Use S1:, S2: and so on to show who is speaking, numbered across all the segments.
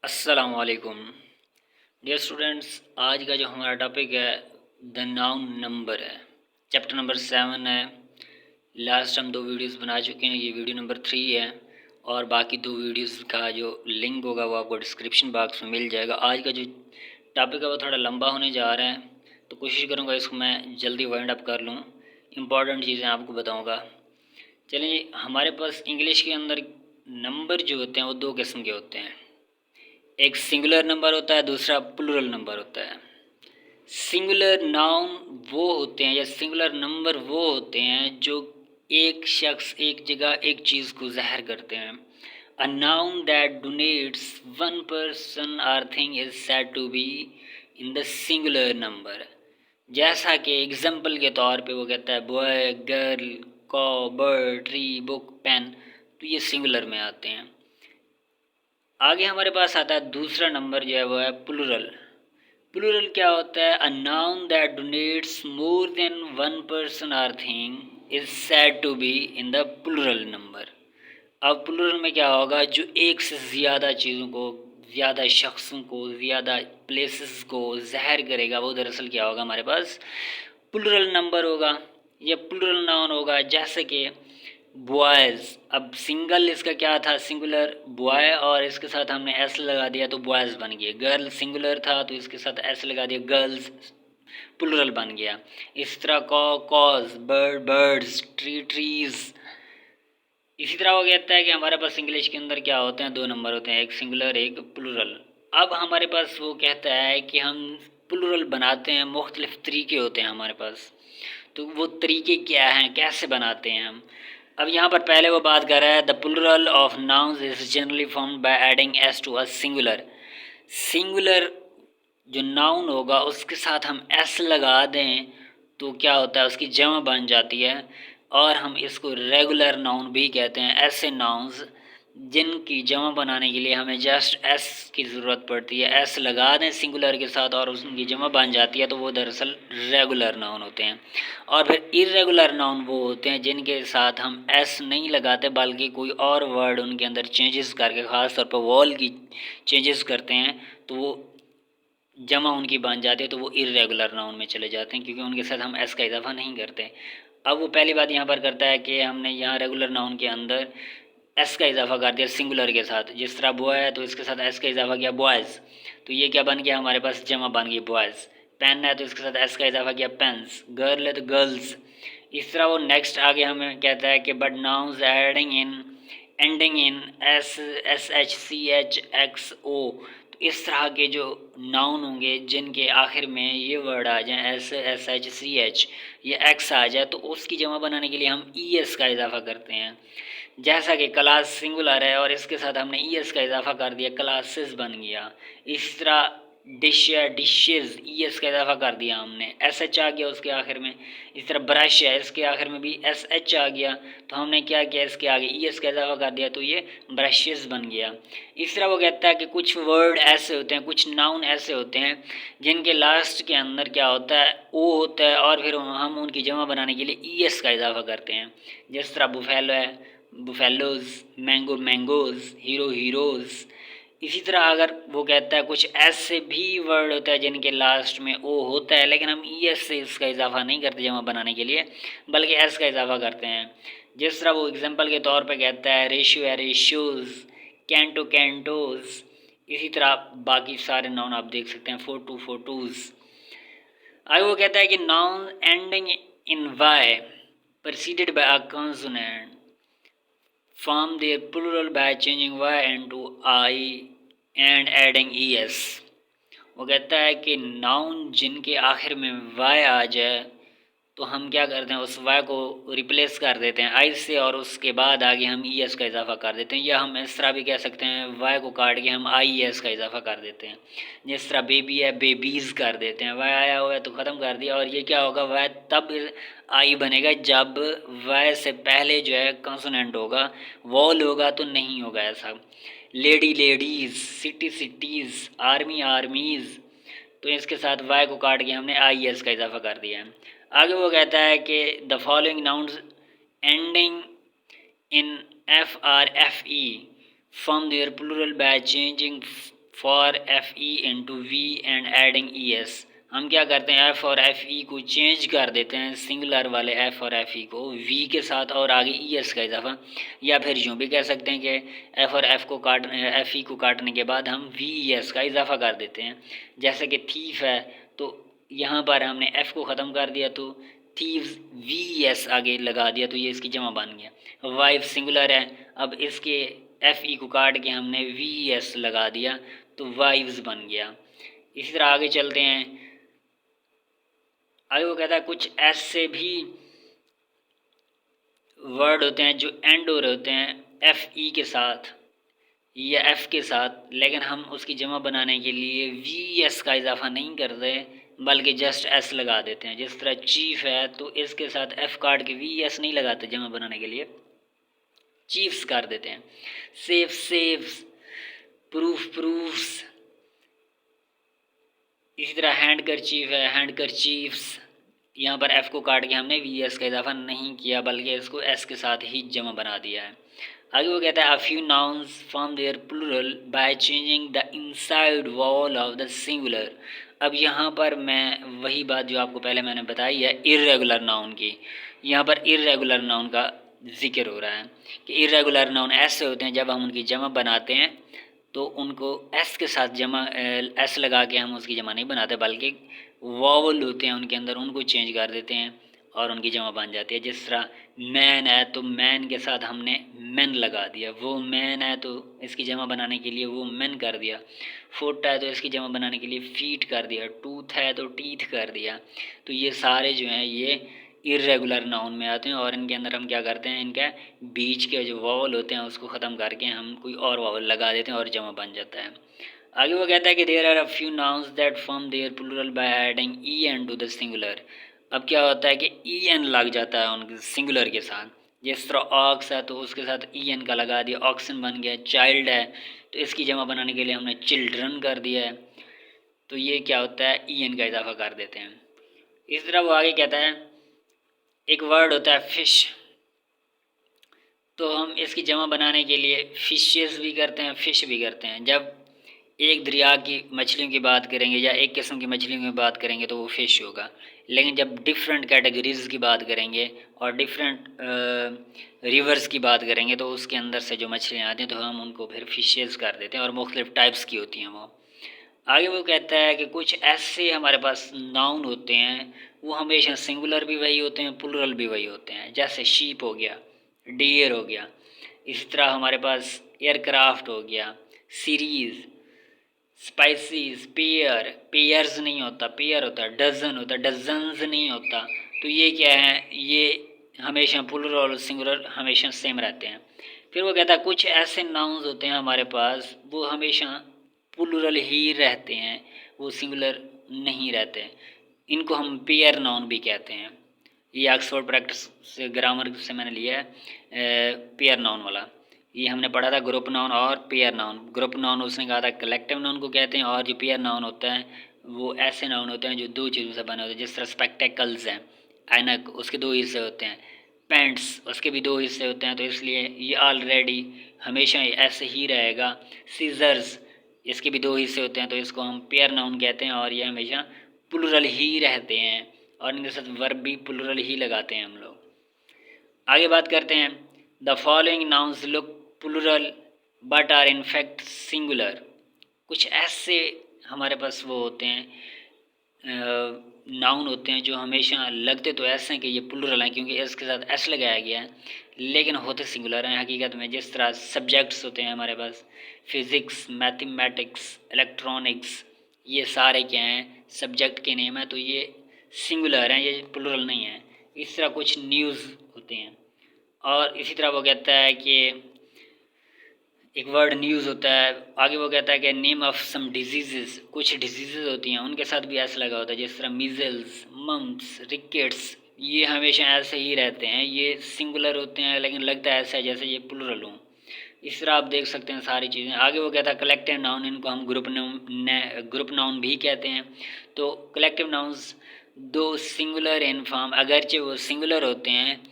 S1: अस्सलामुअलैकुम dear students. आज का जो हमारा टॉपिक है द नाउन नंबर है। चैप्टर नंबर 7 है। लास्ट हम 2 वीडियोस बना चुके हैं, ये वीडियो नंबर 3 है और बाकी 2 वीडियोस का जो लिंक होगा वो आपको डिस्क्रिप्शन बॉक्स में मिल जाएगा। आज का जो टॉपिक है वो थोड़ा लंबा होने जा रहा है, तो कोशिश करूँगा इसको मैं जल्दी वाइंड अप कर लूँ। इम्पॉर्टेंट चीज़ें आपको बताऊँगा। चलिए, हमारे पास इंग्लिश के अंदर नंबर जो होते हैं वो 2 किस्म के होते हैं। एक सिंगुलर नंबर होता है, दूसरा प्लूरल नंबर होता है। सिंगुलर नाउन वो होते हैं या सिंगुलर नंबर वो होते हैं जो एक शख्स एक जगह एक चीज़ को ज़ाहिर करते हैं। A noun that denotes one person or thing is said to be in the singular number. जैसा कि एग्जाम्पल के तौर पे वो कहता है boy, girl, cow, bird, tree, book, pen, तो ये सिंगुलर में आते हैं। आगे हमारे पास आता है दूसरा नंबर जो है वो है प्लूरल। प्लूरल क्या होता है? A noun that denotes more than one person or thing is said to be in the plural number. अब प्लूरल में क्या होगा? जो एक से ज़्यादा चीज़ों को, ज़्यादा शख्सों को, ज़्यादा प्लेसेस को ज़ाहिर करेगा, वो दरअसल क्या होगा? हमारे पास प्लूरल नंबर होगा या प्लूरल नाउन होगा। जैसे कि बॉयज़, अब सिंगल इसका क्या था? सिंगुलर बॉय, और इसके साथ हमने एस लगा दिया तो बॉयज़ बन गए। गर्ल सिंगुलर था तो इसके साथ एस लगा दिया, गर्ल्स प्लूरल बन गया। इस तरह cause, bird birds, tree trees. इसी तरह वो कहता है कि हमारे पास इंग्लिश के अंदर क्या होते हैं? 2 नंबर होते हैं, एक सिंगुलर एक प्लूरल। अब हमारे पास वो कहता है कि हम प्लूरल बनाते हैं, मुख्तलिफ तरीके होते हैं हमारे पास। तो वो तरीके क्या हैं, कैसे बनाते हैं हम? अब यहाँ पर पहले वो बात कर रहा है the plural of nouns is generally formed by adding S to a singular. Singular जो नाउन होगा उसके साथ हम एस लगा दें तो क्या होता है? उसकी जमा बन जाती है और हम इसको रेगुलर नाउन भी कहते हैं। ऐसे नाउन्स जिनकी जमा बनाने के लिए हमें जस्ट एस की ज़रूरत पड़ती है, एस लगा दें सिंगुलर के साथ और उनकी जमा बन जाती है, तो वो दरअसल रेगुलर नाउन होते हैं। और फिर इर्रेगुलर नाउन वो होते हैं जिनके साथ हम एस नहीं लगाते बल्कि कोई और वर्ड उनके अंदर चेंजेस करके, ख़ास तौर पर वॉल की चेंजेस करते हैं, तो वो जमा उनकी बन जाती है, तो वो इर्रेगुलर नाउन में चले जाते हैं क्योंकि उनके साथ हम एस का इजाफा नहीं करते। अब वो पहली बात यहाँ पर करता है कि हमने यहाँ रेगुलर नाउन के अंदर एस का इजाफा कर दिया सिंगुलर के साथ। जिस तरह बॉय है तो इसके साथ एस का इजाफा किया बॉयज़, तो ये क्या बन गया? हमारे पास जमा बन गई बॉयज़। पेन है तो इसके साथ एस का इजाफा किया पेन्स। गर्ल है तो गर्ल्स। इस तरह वो नेक्स्ट आगे हमें कहता है कि but nouns ending in S, S H, C H, X O. तो इस तरह के जो नाउन होंगे जिनके आखिर में ये वर्ड आ जाए, S, S H, C H, या एक्स आ जाए, तो उसकी जमा बनाने के लिए हम ई एस का इजाफा करते हैं। जैसा कि क्लास सिंगुलर है और इसके साथ हमने ई एस का इजाफा कर दिया, क्लासेस बन गया। इस तरह डिश है, डिशेज़, ई एस का इजाफा कर दिया हमने, एस एच आ गया उसके आखिर में। इस तरह ब्रश है, इसके आखिर में भी एस एच आ गया, तो हमने क्या किया? इसके आगे ई एस का इजाफा कर दिया, तो ये ब्रशेज़ बन गया। इस तरह वो कहता है कि कुछ वर्ड ऐसे होते हैं, कुछ नाउन ऐसे होते हैं जिनके लास्ट के अंदर क्या होता है? ओ होता है, और फिर हम उनकी जमा बनाने के लिए ई एस का इजाफा करते हैं। जिस तरह बुफेलो है, बुफेलोज़, मैंगो मैंगोज़, हीरो हीरोज़। इसी तरह अगर वो कहता है कुछ ऐसे भी वर्ड होता है जिनके लास्ट में ओ होता है लेकिन हम ई एस से इसका इजाफा नहीं करते जमा बनाने के लिए, बल्कि एस का इजाफा करते हैं। जिस तरह वो एग्जांपल के तौर पे कहता है रेशियो है रेशियोज़, कैंटो कैंटोज़। इसी तरह बाकी सारे नाउन आप देख सकते हैं, फोटो फोटोज़। आगे वो कहता है कि noun ending in Y preceded by a consonant form their plural by changing y into I and adding es। वो कहता है कि नाउन जिनके आखिर में y आ जाए तो हम क्या करते हैं? उस y को रिप्लेस कर देते हैं I से और उसके बाद आगे हम es का इजाफा कर देते हैं, या हम इस तरह भी कह सकते हैं y को काट के हम IES का इजाफा कर देते हैं। जिस तरह बेबी है बेबीज़ कर देते हैं, y आया हुआ है तो ख़त्म कर दिया, और ये क्या होगा? y तब आई बनेगा जब y से पहले जो है कॉन्सोनेंट होगा, वॉल होगा तो नहीं होगा ऐसा। Lady ladies, city cities, army armies, तो इसके साथ y को काट के हमने IES का इजाफा कर दिया है। आगे वो कहता है कि the following nouns ending in F or F E form their plural by changing for F E into V and adding E S. हम क्या करते हैं, एफ़ और एफ ई को चेंज कर देते हैं, सिंगुलर वाले एफ़ और एफ ई को वी के साथ और आगे ई एस का इजाफा, या फिर यूँ भी कह सकते हैं कि एफ़ और एफ ई को काटने के बाद हम वी ई एस का इजाफा कर देते हैं। जैसे कि थीफ है तो यहाँ पर हमने एफ़ को ख़त्म कर दिया तो थीव्स वी ई एस आगे लगा दिया तो ये इसकी जमा बन गया। वाइफ सिंगुलर है, अब इसके एफ ई को काट के हमने वी ई एस लगा दिया तो वाइव्स बन गया। इसी तरह आगे चलते हैं। आगे वो कहता है कुछ ऐसे भी वर्ड होते हैं जो एंड हो रहे होते हैं एफ ई के साथ या एफ़ के साथ, लेकिन हम उसकी जमा बनाने के लिए वी एस का इजाफा नहीं करते बल्कि जस्ट एस लगा देते हैं। जिस तरह चीफ है तो इसके साथ एफ़ काट के वी एस नहीं लगाते, जमा बनाने के लिए चीफ्स कर देते हैं। Safe saves, proof proofs. इसी तरह हैंड करचीफ है, हैंड करचीफ्स, यहाँ पर एफ़ को काट के हमने वी एस का इजाफा नहीं किया बल्कि इसको एस के साथ ही जमा बना दिया है। आगे वो कहता है a few nouns form their plural by changing the inside vowel of the singular. अब यहाँ पर मैं वही बात जो आपको पहले मैंने बताई है इर्रेगुलर नाउन की, यहाँ पर इर्रेगुलर नाउन का जिक्र हो रहा है कि इर्रेगुलर नाउन ऐसे होते हैं जब हम उनकी जमा बनाते हैं तो उनको एस के साथ जमा एस लगा के हम उसकी जमा नहीं बनाते बल्कि वॉवल होते हैं उनके अंदर, उनको चेंज कर देते हैं और उनकी जमा बन जाती है। जिस तरह मैन है तो मैन के साथ हमने मैन लगा दिया, वो मैन है तो इसकी जमा बनाने के लिए वो मैन कर दिया। फुट है तो इसकी जमा बनाने के लिए फीट कर दिया। टूथ है तो टीथ कर दिया। तो ये सारे जो हैं ये इर्रेगुलर नाउन में आते हैं और इनके अंदर हम क्या करते हैं, इनका बीच के जो वावल होते हैं उसको ख़त्म करके हम कोई और वावल लगा देते हैं और जमा बन जाता है। आगे वो कहता है कि there are a few nouns that form their plural by adding E N to the singular. अब क्या होता है कि ई एन लग जाता है उनके सिंगुलर के साथ। जिस तरह ऑक्स है तो उसके साथ ई एन का लगा दिया, ऑक्सन बन गया। चाइल्ड है तो इसकी जमा बनाने के लिए हमने चिल्ड्रन कर दिया है, तो ये क्या होता है ई एन का इजाफा कर देते हैं। इस तरह वो आगे कहता है एक वर्ड होता है फिश, तो हम इसकी जमा बनाने के लिए फिशेस भी करते हैं फिश भी करते हैं। जब एक दरिया की मछलियों की बात करेंगे या एक किस्म की मछलियों की बात करेंगे तो वो फ़िश होगा, लेकिन जब डिफरेंट कैटेगरीज़ की बात करेंगे और डिफरेंट रिवर्स की बात करेंगे तो उसके अंदर से जो मछलियाँ आती हैं तो हम उनको फिर फिशेस कर देते हैं और मुख्तलिफ़ टाइप्स की होती हैं वो। आगे वो कहता है कि कुछ ऐसे हमारे पास नाउन होते हैं वो हमेशा सिंगुलर भी वही होते हैं प्लूरल भी वही होते हैं। जैसे शीप हो गया, डियर हो गया। इसी तरह हमारे पास एयरक्राफ्ट हो गया, सीरीज़, स्पाइसीज, पेयर, पेयर्स नहीं होता पेयर होता है, डजन होता है डजन्स नहीं होता। तो ये क्या है, ये हमेशा प्लूरल और सिंगुलर हमेशा सेम रहते हैं। फिर वो कहता है कुछ ऐसे नाउन्स होते हैं हमारे पास वो हमेशा प्लूरल ही रहते हैं, वो सिंगुलर नहीं रहते, इनको हम पेयर नाउन भी कहते हैं। ये ऑक्सफोर्ड प्रैक्टिस से ग्रामर से मैंने लिया है पेयर नाउन वाला। ये हमने पढ़ा था ग्रुप नाउन और पेयर नाउन। ग्रुप नाउन उसने कहा था कलेक्टिव नाउन को कहते हैं और जो पेयर नाउन होता है वो ऐसे नाउन होते हैं जो दो चीज़ों से बने होते हैं। जिस तरह स्पेक्टेकल्स हैं, ऐनक, उसके दो हिस्से होते हैं। पैंट्स, उसके भी दो हिस्से होते हैं, तो इसलिए ये ऑलरेडी हमेशा ऐसे ही रहेगा। सीजर्स, इसके भी दो हिस्से होते हैं, तो इसको हम पेयर नाउन कहते हैं और ये हमेशा प्लूरल ही रहते हैं और इनके साथ वर्ब भी प्लूरल ही लगाते हैं हम लोग। आगे बात करते हैं the following nouns look plural but are in fact singular. कुछ ऐसे हमारे पास वो होते हैं नाउन होते हैं जो हमेशा लगते तो ऐसे हैं कि ये प्लूरल हैं क्योंकि इसके साथ एस लगाया गया है, लेकिन होते सिंगुलर हैं हकीकत में। जिस तरह सब्जेक्ट्स होते हैं हमारे पास, फिज़िक्स, मैथमेटिक्स, इलेक्ट्रॉनिक्स, ये सारे क्या हैं सब्जेक्ट के नेम हैं, तो ये सिंगुलर हैं, ये प्लूरल नहीं है। इस तरह कुछ न्यूज़ होते हैं और इसी तरह वो कहता है कि एक वर्ड न्यूज़ होता है। आगे वो कहता है कि नेम ऑफ सम डिजीज़, कुछ डिजीज़ होती हैं उनके साथ भी ऐसा लगा होता है। जिस तरह मीज़ल्स, मम्प्स, रिकेट्स, ये हमेशा ऐसे ही रहते हैं, ये सिंगुलर होते हैं लेकिन लगता है ऐसा जैसे ये प्लूरल हों। इस तरह आप देख सकते हैं सारी चीज़ें। आगे वो कहता है कलेक्टिव नाउन, इनको हम ग्रुप नाउन भी कहते हैं। तो collective nouns though singular in form, अगरचे वो सिंगुलर होते हैं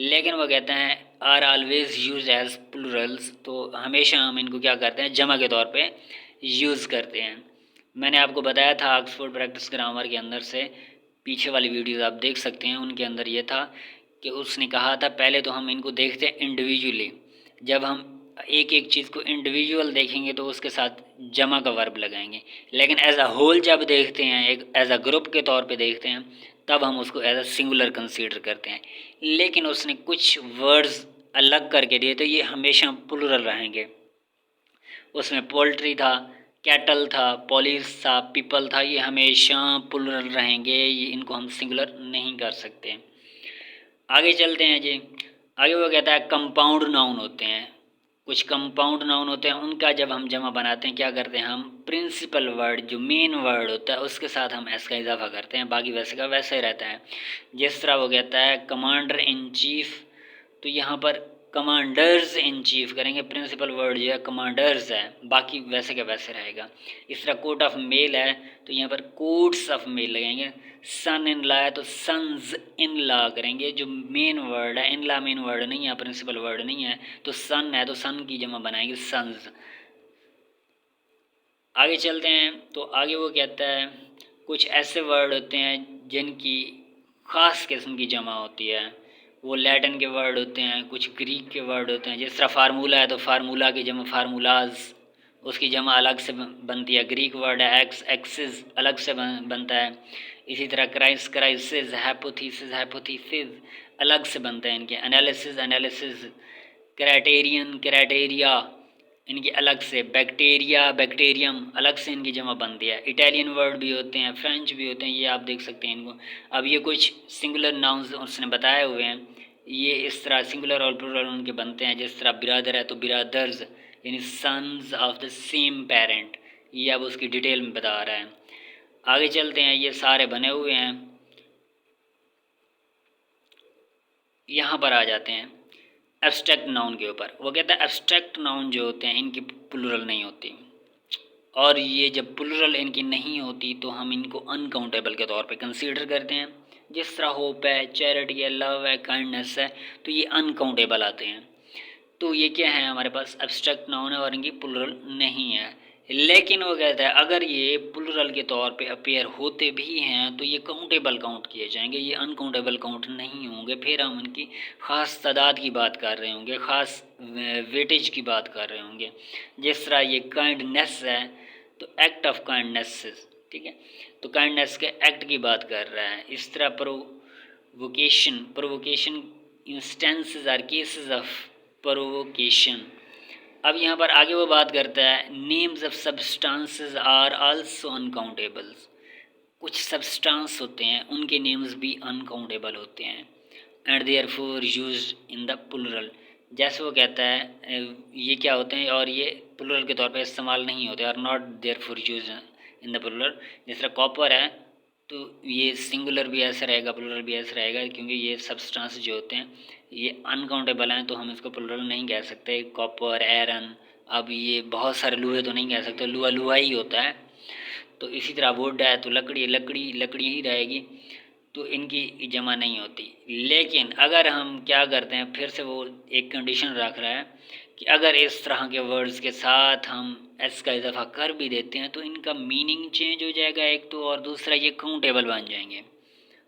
S1: लेकिन वो कहते हैं are always used as plurals, तो हमेशा हम इनको क्या करते हैं जमा के तौर पे यूज़ करते हैं। मैंने आपको बताया था ऑक्सफोर्ड प्रैक्टिस ग्रामर के अंदर से, पीछे वाली वीडियोज़ आप देख सकते हैं, उनके अंदर ये था कि उसने कहा था पहले तो हम इनको देखते हैं इंडिविजुअली। जब हम एक एक चीज़ को इंडिविजुअल देखेंगे तो उसके साथ जमा का वर्ब लगाएंगे, लेकिन एज अ होल जब देखते हैं, एक एज अ ग्रुप के तौर पे देखते हैं, तब हम उसको एज अ सिंगुलर कंसीडर करते हैं। लेकिन उसने कुछ वर्ड्स अलग करके दिए तो ये हमेशा प्लुरल रहेंगे। उसमें पोल्ट्री था, कैटल था, पॉलिस था, पीपल था, ये हमेशा प्लुरल रहेंगे, ये इनको हम सिंगुलर नहीं कर सकते। आगे चलते हैं जी। आगे वो कहता है कंपाउंड नाउन होते हैं, कुछ कंपाउंड नाउन होते हैं, उनका जब हम जमा बनाते हैं क्या करते हैं, हम प्रिंसिपल वर्ड जो मेन वर्ड होता है उसके साथ हम एस का इजाफा करते हैं, बाकी वैसे का वैसे ही रहता है। जिस तरह वो कहता है कमांडर इन चीफ, तो यहाँ पर कमांडर्स इन चीफ करेंगे, प्रिंसिपल वर्ड जो है कमांडर्स है, बाकी वैसे का वैसे रहेगा। इस तरह कोट ऑफ मेल है तो यहाँ पर कोट्स ऑफ मेल लगेंगे। सन इन लॉ है तो सन्स इन लॉ करेंगे, जो मेन वर्ड है, इन लॉ मेन वर्ड नहीं है, प्रिंसिपल वर्ड नहीं है, तो सन है तो सन की जमा बनाएंगे सन्स। आगे चलते हैं तो आगे वो कहता है कुछ ऐसे वर्ड होते हैं जिनकी ख़ास किस्म की जमा होती है, वो लैटिन के वर्ड होते हैं, कुछ ग्रीक के वर्ड होते हैं। जिस तरह फार्मूला है तो फार्मूला की जमा फार्मूलाज, उसकी जमा अलग से बनती है। ग्रीक वर्ड है एक्स, एक्सिस अलग से बनता है। इसी तरह क्राइस, क्राइसिस, हैपोथीसिस, हैपोथीसिस अलग से बनते हैं इनके। एनालिसिस, एनालिसिस, क्राइटेरियन, क्राइटेरिया इनकी अलग से। बैक्टीरिया, बैक्टीरियम अलग से इनकी जमा बनती है। इटालियन वर्ड भी होते हैं, फ्रेंच भी होते हैं, ये आप देख सकते हैं इनको। अब ये कुछ सिंगुलर नाउन्स उसने बताए हुए हैं, ये इस तरह सिंगुलर और प्लुरल उनके बनते हैं। जिस तरह बिरादर है तो बिरादर्स, यानी sons of the same parent, ये अब उसकी डिटेल में बता रहा है। आगे चलते हैं, ये सारे बने हुए हैं, यहाँ पर आ जाते हैं एब्स्ट्रैक्ट नाउन के ऊपर। वो कहता है एब्स्ट्रैक्ट नाउन जो होते हैं इनकी प्लुरल नहीं होती, और ये जब प्लुरल इनकी नहीं होती तो हम इनको अनकाउंटेबल के तौर पे कंसीडर करते हैं। जिस तरह होप है, चैरिटी है, लव है, काइंडनेस है, तो ये अनकाउंटेबल आते हैं। तो ये क्या है, हमारे पास एब्स्ट्रैक्ट नाउन है और इनकी प्लुरल नहीं है। लेकिन वो कहता है अगर ये प्लुरल के तौर पे अपेयर होते भी हैं तो ये काउंटेबल काउंट किए जाएंगे, ये अनकाउंटेबल काउंट नहीं होंगे। फिर हम उनकी ख़ास तादाद की बात कर रहे होंगे, ख़ास वेटेज की बात कर रहे होंगे। जिस तरह ये काइंडनेस है तो एक्ट ऑफ काइंडनेस, ठीक है, तो काइंडनेस के एक्ट की बात कर रहा है। इस तरह provocation, provocation instances are cases of provocation. अब यहाँ पर आगे वो बात करता है names of substances are also uncountables, कुछ सब्सटेंस होते हैं उनके नेम्स भी अनकाउंटेबल होते हैं, and therefore use in the plural. जैसे वो कहता है ये क्या होते हैं और ये प्लुरल के तौर पे इस्तेमाल नहीं होते, और not therefore use in the plural. जिस तरह कॉपर है तो ये सिंगुलर भी ऐसा रहेगा, प्लुरल भी ऐसा रहेगा, क्योंकि ये सब्सटेंस जो होते हैं ये अनकाउंटेबल हैं तो हम इसको प्लुरल नहीं कह सकते। कॉपर, आयरन, अब ये बहुत सारे लोहे तो नहीं कह सकते, लोहा लोहा ही होता है। तो इसी तरह वुड है तो लकड़ी, लकड़ी लकड़ी ही रहेगी, तो इनकी जमा नहीं होती। लेकिन अगर हम क्या करते हैं, फिर से वो एक कंडीशन रख रहा है कि अगर इस तरह के वर्ड्स के साथ हम एस का इजाफा कर भी देते हैं तो इनका मीनिंग चेंज हो जाएगा एक तो, और दूसरा ये काउंटेबल बन जाएंगे।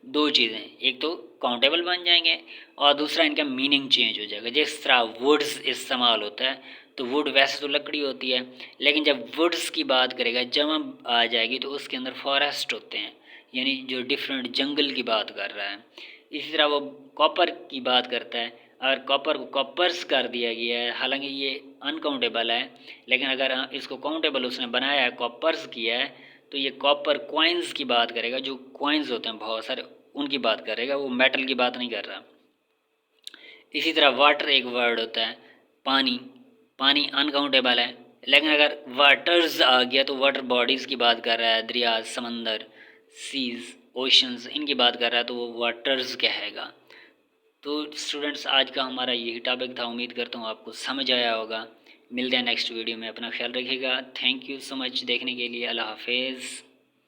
S1: दो चीज़ें, एक तो काउंटेबल बन जाएंगे और दूसरा इनका मीनिंग चेंज हो जाएगा। जिस तरह वुड्स इस्तेमाल होता है तो वुड वैसे तो लकड़ी होती है, लेकिन जब वुड्स की बात करेगा जमा आ जाएगी तो उसके अंदर फॉरेस्ट होते हैं, यानी जो डिफरेंट जंगल की बात कर रहा है। इसी तरह वो कॉपर की बात करता है, अगर कॉपर को कॉपर्स कर दिया गया है, हालांकि ये अनकाउंटेबल है, लेकिन अगर इसको काउंटेबल उसने बनाया है, कॉपर्स किया है, तो ये कॉपर कॉइन्स की बात करेगा, जो कॉइन्स होते हैं बहुत सारे उनकी बात करेगा, वो मेटल की बात नहीं कर रहा। इसी तरह वाटर एक वर्ड होता है, पानी, पानी अनकाउंटेबल है, लेकिन अगर वाटर्स आ गया तो वाटर बॉडीज़ की बात कर रहा है, दरिया, समंदर, सीज, ओशंस इनकी बात कर रहा है तो वो वाटर्स कहेगा। तो स्टूडेंट्स आज का हमारा यही टॉपिक था, उम्मीद करता हूँ आपको समझ आया होगा। मिलते हैं नेक्स्ट वीडियो में, अपना ख्याल रखिएगा। थैंक यू सो मच देखने के लिए, अल्लाह हाफिज़।